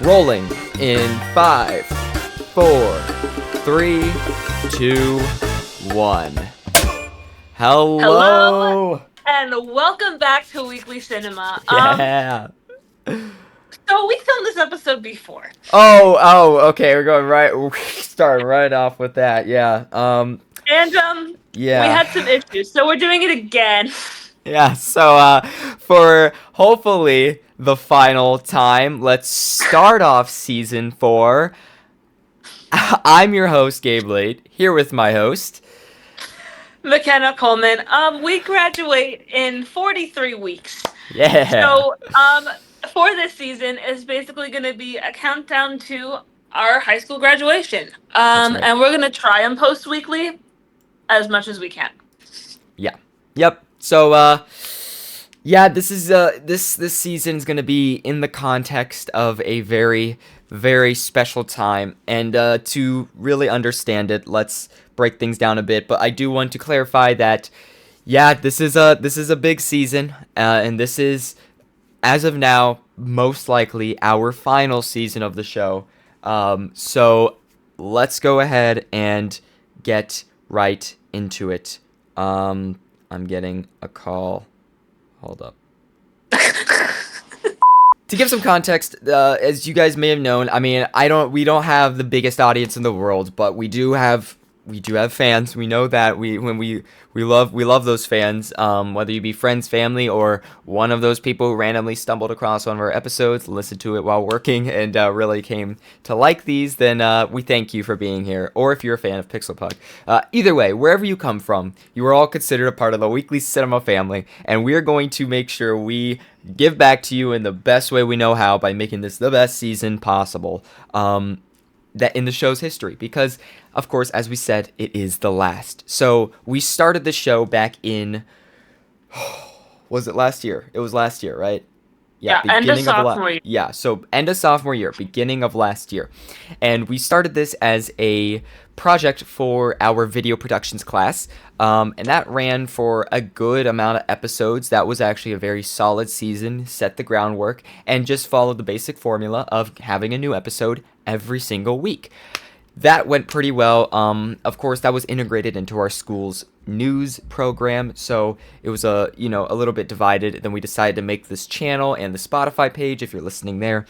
Rolling in 5, 4, 3, 2, 1. Hello, and welcome back to Weekly Cinema. Yeah. So we filmed this episode before. Okay. We're starting right off with that. Yeah. And we Yeah. had some issues, so we're doing it again. Yeah. So, for hopefully the final time, let's start off season 4. I'm your host, Gabe Lade, here with my host. McKenna Coleman. We graduate in 43 weeks. Yeah. So, for this season is basically going to be a countdown to our high school graduation. That's right. And we're going to try and post weekly as much as we can. Yeah. Yep. So, yeah, this season's gonna be in the context of a very, very special time, and to really understand it, let's break things down a bit. But I do want to clarify that, yeah, this is a big season, and this is, as of now, most likely our final season of the show. So let's go ahead and get right into it. I'm getting a call. Hold up. To give some context, as you guys may have known, I mean, we don't have the biggest audience in the world, but we do have fans. We know that we love those fans. Whether you be friends, family, or one of those people who randomly stumbled across one of our episodes, listened to it while working, and really came to like these, then we thank you for being here. Or if you're a fan of Pixel Pug, either way, wherever you come from, you are all considered a part of the Weekly Cinema family, and we are going to make sure we give back to you in the best way we know how by making this the best season possible. That in the show's history, because of course, as we said, it is the last. So we started the show back in was it last year? It was last year, right? Yeah, end of sophomore year. Yeah, so end of sophomore year, beginning of last year. And we started this as a project for our video productions class. And that ran for a good amount of episodes. That was actually a very solid season, set the groundwork, and just followed the basic formula of having a new episode every single week. That went pretty well. Of course, that was integrated into our school's news program, so it was a little bit divided. Then we decided to make this channel and the Spotify page, if you're listening there,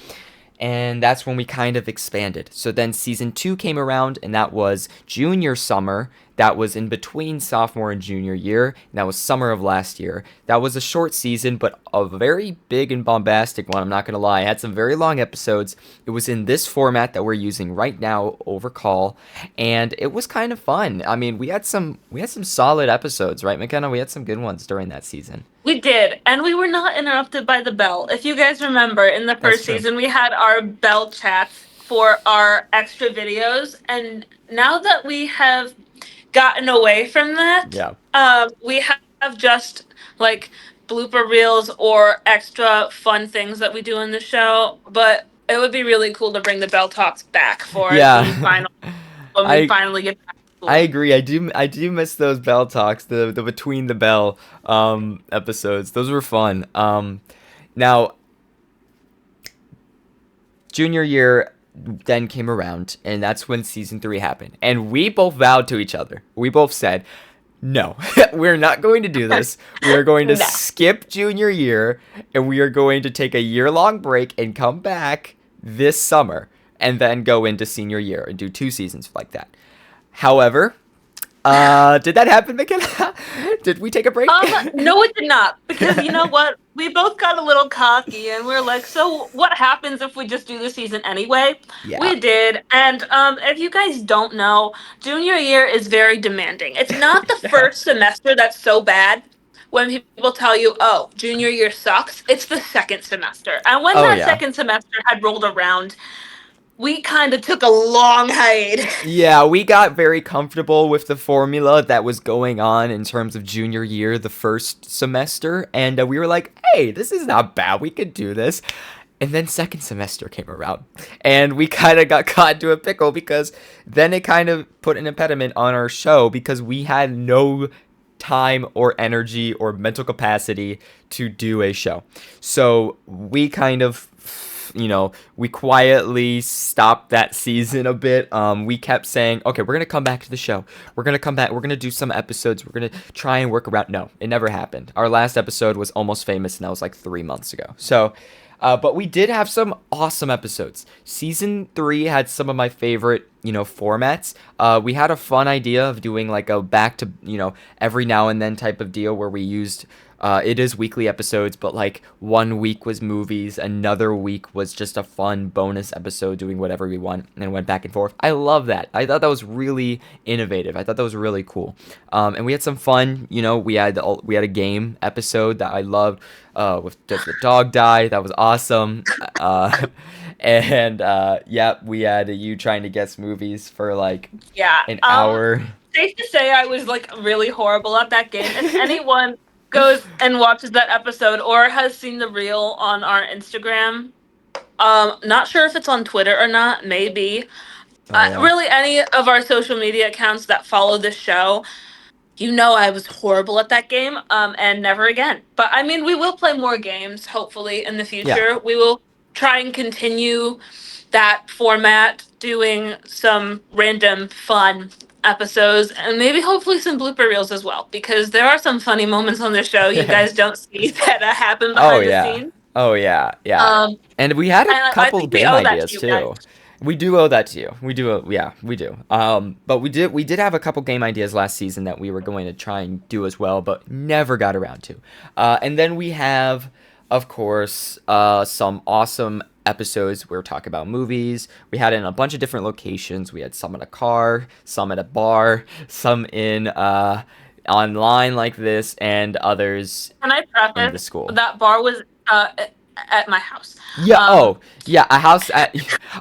and that's when we kind of expanded. So then season 2 came around, and that was junior summer. That was in between sophomore and junior year, and that was summer of last year. That was a short season, but a very big and bombastic one, I'm not going to lie. It had some very long episodes. It was in this format that we're using right now over call, and it was kind of fun. I mean, we had some solid episodes, right, McKenna? We had some good ones during that season. We did, and we were not interrupted by the bell. If you guys remember, in the first season, we had our bell chats for our extra videos, and now that we have gotten away from that, we have just like blooper reels or extra fun things that we do in the show, but it would be really cool to bring the bell talks back for the final when we finally get back. I agree. I do miss those bell talks, the between the bell episodes. Those were fun. Now junior year then came around, and that's when season 3 happened. And we both vowed to each other. We both said, no, we're not going to do this. We are going to skip junior year, and we are going to take a year-long break and come back this summer, and then go into senior year and do 2 seasons like that. However, did that happen, McKenna? Did we take a break? No, it did not. Because you know what? We both got a little cocky, and we're like, so what happens if we just do the season anyway? Yeah. We did. And if you guys don't know, junior year is very demanding. It's not the first semester that's so bad when people tell you, oh, junior year sucks. It's the second semester. And when second semester had rolled around, we kind of took a long hiatus. Yeah, we got very comfortable with the formula that was going on in terms of junior year, the first semester, and we were like, hey, this is not bad, we could do this. And then second semester came around, and we kind of got caught into a pickle, because then it kind of put an impediment on our show, because we had no time or energy or mental capacity to do a show. So we kind of we quietly stopped that season a bit. We kept saying, okay, we're gonna come back to the show. We're gonna come back. We're gonna do some episodes. We're gonna try and work around. No, it never happened. Our last episode was Almost Famous, and that was like 3 months ago. So, but we did have some awesome episodes. Season 3 had some of my favorite, formats. We had a fun idea of doing like a back to, every now and then type of deal where we used. It is weekly episodes, but like one week was movies, another week was just a fun bonus episode doing whatever we want, and went back and forth. I love that. I thought that was really innovative. I thought that was really cool. And we had some fun. We had a game episode that I loved. With Does the Dog Die? That was awesome. And yeah, we had you trying to guess movies for like an hour. Safe to say I was like really horrible at that game. If anyone goes and watches that episode or has seen the reel on our Instagram, not sure if it's on Twitter or not, maybe. Yeah. Really any of our social media accounts that follow this show, I was horrible at that game, and never again. But I mean, we will play more games, hopefully, in the future. Yeah. We will try and continue that format, doing some random fun episodes, and maybe hopefully some blooper reels as well, because there are some funny moments on the show you guys don't see that happen behind the scenes. Oh yeah, yeah. And we had a couple game ideas too. Guys. We do owe that to you. We do, yeah, we do. But we did have a couple game ideas last season that we were going to try and do as well, but never got around to. And then we have, of course, some awesome episodes where we're talking about movies. We had it in a bunch of different locations. We had some in a car, some at a bar, some in online like this, and others Can I preface in the school. That bar was at my house. Yeah.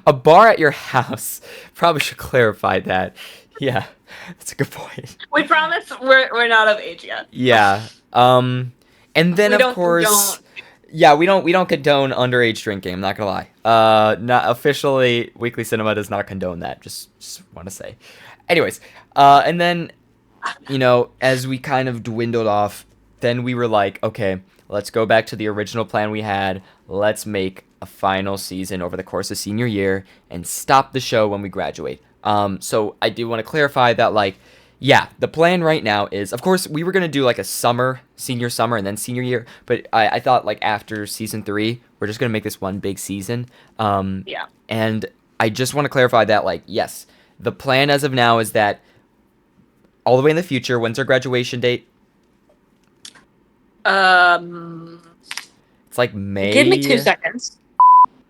A bar at your house. Probably should clarify that. Yeah, that's a good point. We promise we're not of age yet. Yeah. And then of course, yeah, we don't condone underage drinking. I'm not gonna lie. Not officially, Weekly Cinema does not condone that. Just want to say. Anyways, and then, as we kind of dwindled off, then we were like, okay, let's go back to the original plan we had. Let's make a final season over the course of senior year and stop the show when we graduate. So I do want to clarify that, like, yeah, the plan right now is, of course, we were going to do like a senior summer, and then senior year. But I thought like after season 3, we're just going to make this one big season. Yeah. And I just want to clarify that, like, yes, the plan as of now is that all the way in the future, when's our graduation date? It's like May. Give me 2 seconds.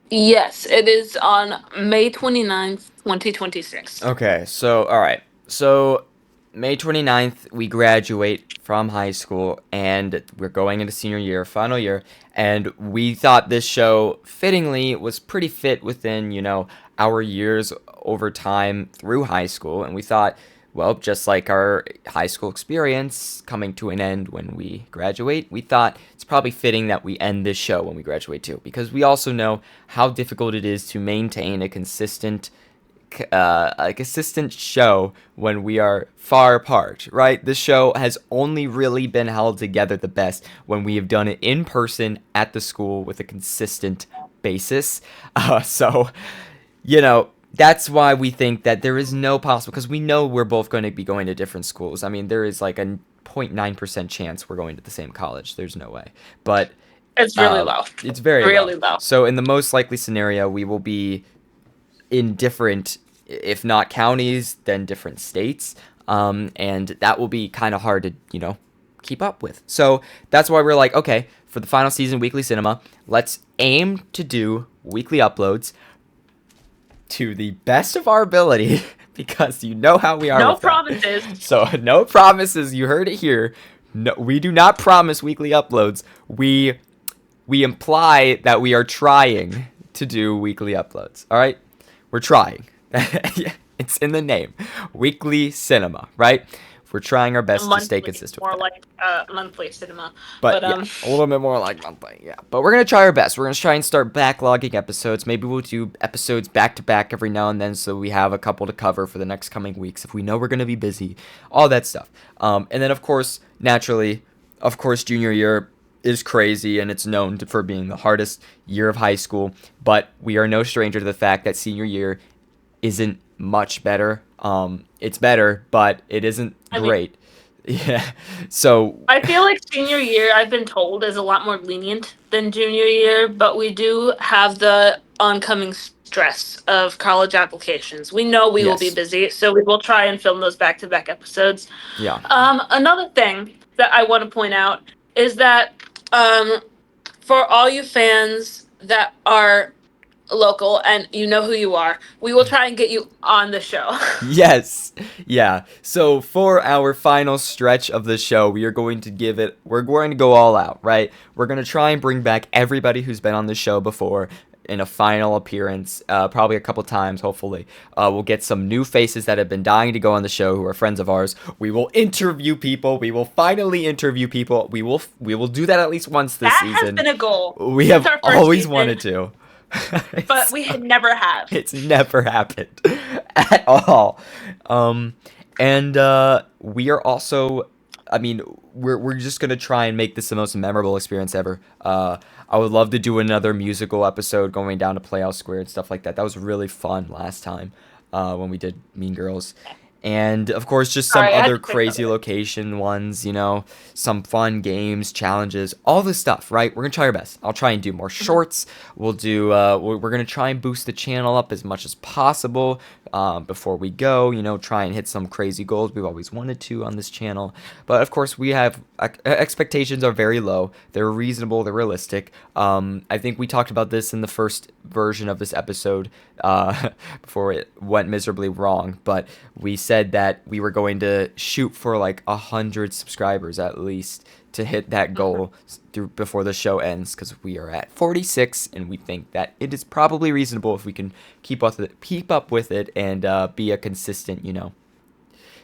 Yes, it is on May 29th, 2026. Okay, so, all right. So, May 29th, we graduate from high school, and we're going into senior year, final year, and we thought this show, fittingly, was pretty fit within, our years over time through high school, and we thought, well, just like our high school experience coming to an end when we graduate, we thought it's probably fitting that we end this show when we graduate too, because we also know how difficult it is to maintain a consistent show when we are far apart, right? This show has only really been held together the best when we have done it in person at the school with a consistent basis. So, that's why we think that there is no possible, because we know we're both going to be going to different schools. I mean, there is like a 0.9% chance we're going to the same college. There's no way. But it's really low. It's very really low. So in the most likely scenario, we will be in different, if not counties, then different states. And that will be kind of hard to, keep up with. So that's why we're like, okay, for the final season, Weekly Cinema, let's aim to do weekly uploads to the best of our ability, because you know how we are. No with that. promises. So no promises. You heard it here. No, we do not promise weekly uploads. We imply that we are trying to do weekly uploads. All right, we're trying. It's in the name, Weekly Cinema, right? We're trying our best to stay consistent. More like monthly cinema. But yeah, a little bit more like monthly, yeah. But we're going to try our best. We're going to try and start backlogging episodes. Maybe we'll do episodes back-to-back every now and then, so we have a couple to cover for the next coming weeks if we know we're going to be busy. All that stuff. And then, of course, naturally, junior year, is crazy, and it's known for being the hardest year of high school. But we are no stranger to the fact that senior year isn't much better. It's better, but it isn't I mean, great. Yeah. So I feel like senior year, I've been told, is a lot more lenient than junior year, but we do have the oncoming stress of college applications. We know we will be yes. busy, so we will try and film those back-to-back episodes. Yeah. Another thing that I want to point out is that um, for all you fans that are local and you know who you are, we will try and get you on the show. Yes. Yeah. So for our final stretch of the show, we're going to go all out, right? We're going to try and bring back everybody who's been on the show before in a final appearance, probably a couple times, hopefully. We'll get some new faces that have been dying to go on the show who are friends of ours. We will interview people. We will finally interview people. We will do that at least once this That has season. been a goal We since have our first always season, wanted to. but we had never have. It's never happened at all. Um, and we are also, I mean, we're just gonna try and make this the most memorable experience ever. I would love to do another musical episode going down to Playhouse Square and stuff like that. That was really fun last time when we did Mean Girls. And of course, just some Sorry, I had other to say crazy something. location ones, some fun games, challenges, all this stuff, right? We're gonna try our best. I'll try and do more shorts. We'll do. We're gonna try and boost the channel up as much as possible before we go. Try and hit some crazy goals we've always wanted to on this channel. But of course, we have expectations are very low. They're reasonable. They're realistic. I think we talked about this in the first version of this episode before it went miserably wrong. But we said that we were going to shoot for like 100 subscribers at least to hit that goal before the show ends, because we are at 46 and we think that it is probably reasonable if we can keep up with it and be a consistent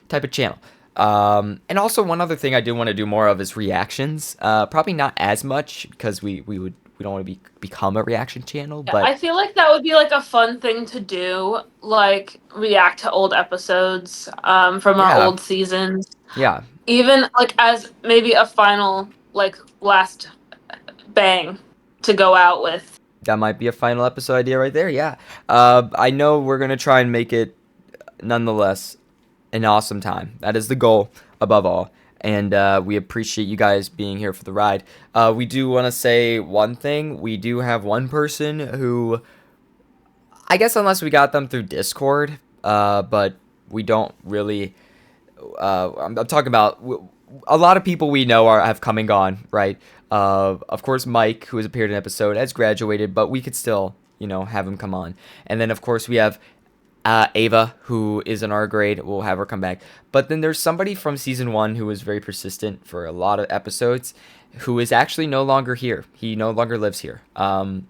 type of channel. And also one other thing I do want to do more of is reactions. Probably not as much because we don't want to become a reaction channel, Yeah, I but feel like that would be like a fun thing to do, like react to old episodes from our yeah, old seasons. yeah, Even like as maybe a final, like last bang to go out with. that might be a final episode idea right there. Yeah. I know we're gonna try and make it nonetheless an awesome time. That is the goal above all. And we appreciate you guys being here for the ride. We do want to say one thing. We do have one person who, I guess, unless we got them through Discord, but we don't really. I'm talking about a lot of people we know have come and gone, right? Of course, Mike, who has appeared in an episode, has graduated, but we could still, have him come on. And then, of course, we have Ava, who is in our grade. We'll have her come back. But then there's somebody from season 1 who was very persistent for a lot of episodes, who is actually no longer here. He no longer lives here. And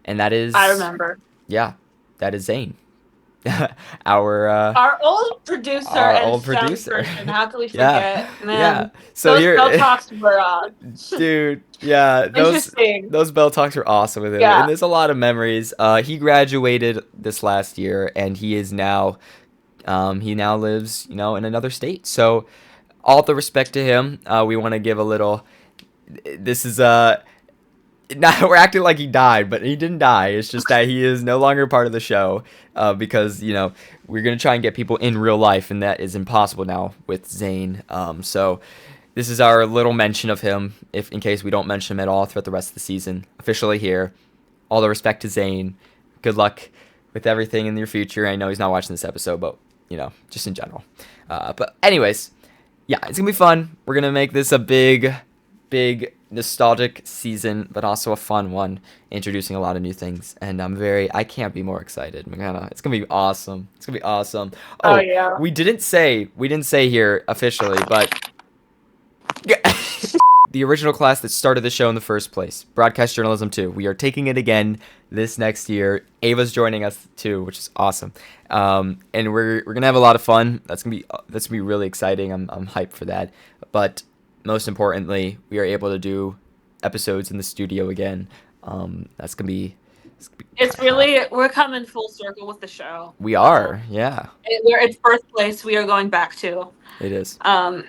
that is, I remember. yeah, that is Zayn. our Our old producer our and old sound producer. person. How could we Yeah, forget? yeah. Man, So those here, bell talks were dude, yeah, those interesting. those bell talks were awesome with him, Yeah. and there's a lot of memories. He graduated this last year, and he now lives, in another state. So, all the respect to him. We want to give a little. This is not we're acting like he died, but he didn't die. It's just that he is no longer part of the show because we're gonna try and get people in real life, and that is impossible now with Zayn. So this is our little mention of him, if in case we don't mention him at all throughout the rest of the season. Officially here, all the respect to Zayn. Good luck with everything in your future. I know he's not watching this episode, but just in general. But anyways, yeah, it's gonna be fun. We're gonna make this a big nostalgic season, but also a fun one, introducing a lot of new things. And I can't be more excited. It's gonna be awesome. It's gonna be awesome. Oh Oh, yeah. we didn't say here officially, but the original class that started the show in the first place, broadcast journalism 2. We are taking it again this next year. Ava's joining us too, which is awesome. And we're gonna have a lot of fun. That's gonna be really exciting. I'm hyped for that. But most importantly, we are able to do episodes in the studio again. That's gonna be. It's really we're coming full circle with the show. We are, yeah. Where it's birthplace we are going back to. It is, Um,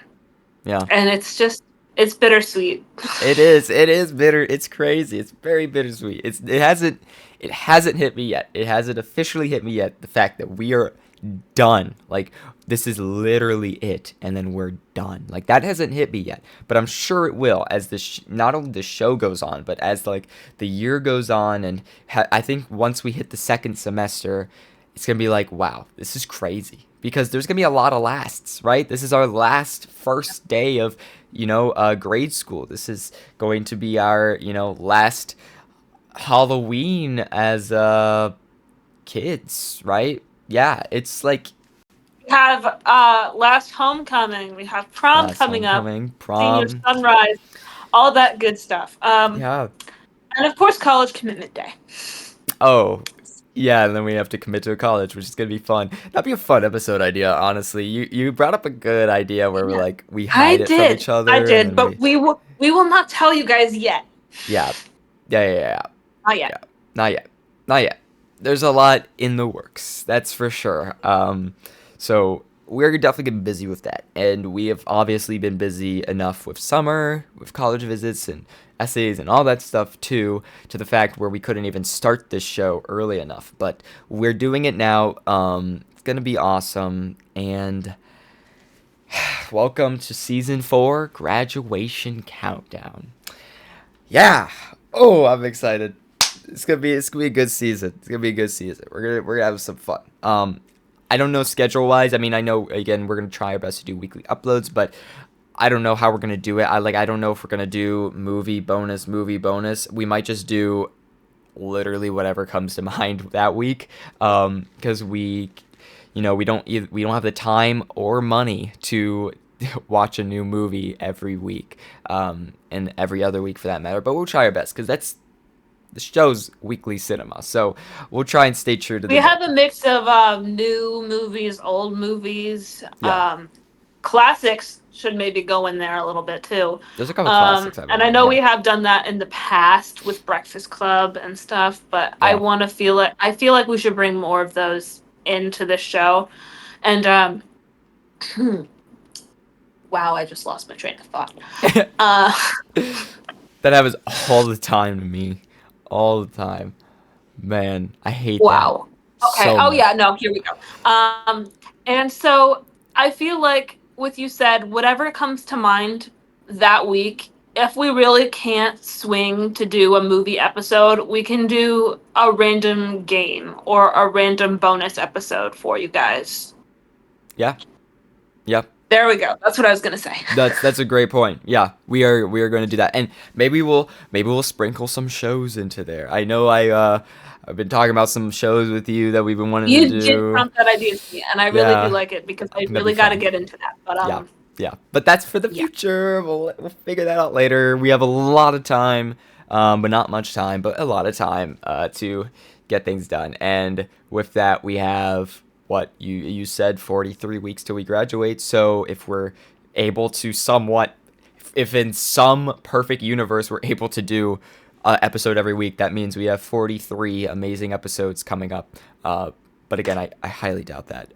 yeah. and it's just It's bittersweet. It is. It is bitter. It's crazy. It's very bittersweet. It hasn't hit me yet. It hasn't officially hit me yet. The fact that we are done. Like, this is literally it, and then we're done. Like, that hasn't hit me yet, but I'm sure it will as not only the show goes on, but as like the year goes on, and I think once we hit the second semester, it's gonna be like, wow, this is crazy. Because there's gonna be a lot of lasts, right? This is our last first day of, grade school. This is going to be our, last Halloween as kids, right? Yeah, it's like We have last homecoming. We have prom last coming up. homecoming, Senior prom. sunrise. All that good stuff. Yeah. And of course, college commitment day. Oh, yeah, and then we have to commit to a college, which is gonna be fun. That'd be a fun episode idea, honestly. You brought up a good idea where we're Yeah. like we I hide it from did. each other, I and did, then but we will not tell you guys yet. yeah, yeah. Not yet. Yeah, not yet. Not yet. There's a lot in the works, that's for sure. So we're definitely getting busy with that. And we have obviously been busy enough with summer, with college visits and essays and all that stuff too, to the fact where we couldn't even start this show early enough. But we're doing it now. It's gonna be awesome. And welcome to season 4, graduation countdown. Yeah. Oh, I'm excited. It's gonna be a good season. It's gonna be a good season. We're gonna have some fun. I don't know schedule wise. I mean, I know again we're gonna try our best to do weekly uploads, but I don't know how we're gonna do it. I don't know if we're gonna do movie bonus. We might just do literally whatever comes to mind that week, because we don't have the time or money to watch a new movie every week, and every other week for that matter. But we'll try our best because that's the show's weekly cinema, so we'll try and stay true to We the have a mix of new movies, old movies, yeah. classics should maybe go in there a little bit too. There's a couple classics I And I want. know Yeah, we have done that in the past with Breakfast Club and stuff, but yeah. I feel like we should bring more of those into the show. And wow, I just lost my train of thought. Uh, That happens all the time to me, all the time. Man, I hate that wow. Okay. so Oh much. yeah, no, here we go. And so I feel like with you said, whatever comes to mind that week, if we really can't swing to do a movie episode, we can do a random game or a random bonus episode for you guys. Yeah, yeah. There we go. That's what I was gonna say. That's a great point. Yeah, we are going to do that, and maybe we'll sprinkle some shows into there. I know I've been talking about some shows with you that we've been wanting to You did do. prompt that idea to me, and I really do Yeah, like it because I that'd be really got to fun. get into that. But Yeah, yeah. But that's for the yeah. future. We'll figure that out later. We have a lot of time, but not much time, but a lot of time to get things done. And with that, we have what you said 43 weeks till we graduate. So if we're able to somewhat, if in some perfect universe we're able to do an episode every week, that means we have 43 amazing episodes coming up. But again, I highly doubt that.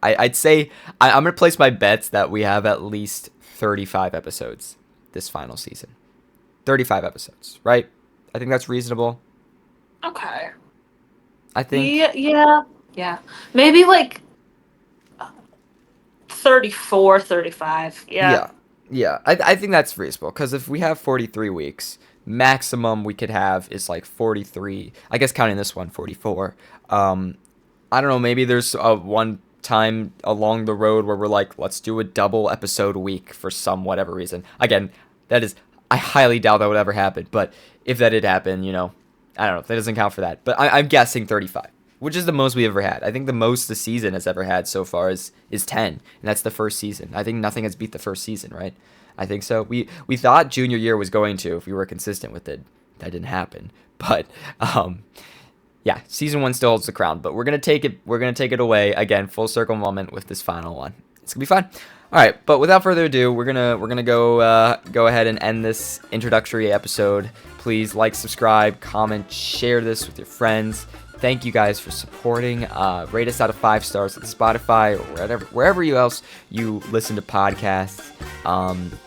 I'd say I'm going to place my bets that we have at least 35 episodes this final season. 35 episodes, right? I think that's reasonable. Okay. I think. Yeah. Maybe like 34, 35. Yeah. Yeah. Yeah. I think that's reasonable because if we have 43 weeks, maximum we could have is like 43. I guess counting this one, 44. I don't know. Maybe there's one time along the road where we're like, let's do a double episode a week for some whatever reason. Again, I highly doubt that would ever happen. But if that did happen, I don't know. That doesn't count for that. But I'm guessing 35, which is the most we ever had. I think the most the season has ever had so far is 10, and that's the first season. I think nothing has beat the first season, right? I think so. We thought junior year was going to if we were consistent with it. That didn't happen. But yeah, season 1 still holds the crown, but we're gonna take it. We're gonna take it away again, full circle moment with this final one. It's gonna be fun. All right, but without further ado, we're gonna go ahead and end this introductory episode. Please like, subscribe, comment, share this with your friends. thank you guys for supporting. Rate us out of 5 stars on Spotify or wherever else you listen to podcasts.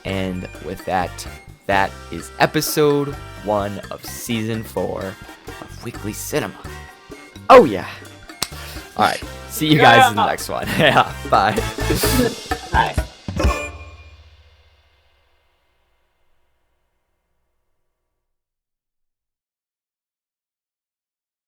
And with that, that is episode 1 of season 4 of Weekly Cinema. Oh yeah. All right. See you guys in the next one. Yeah. Bye. Bye.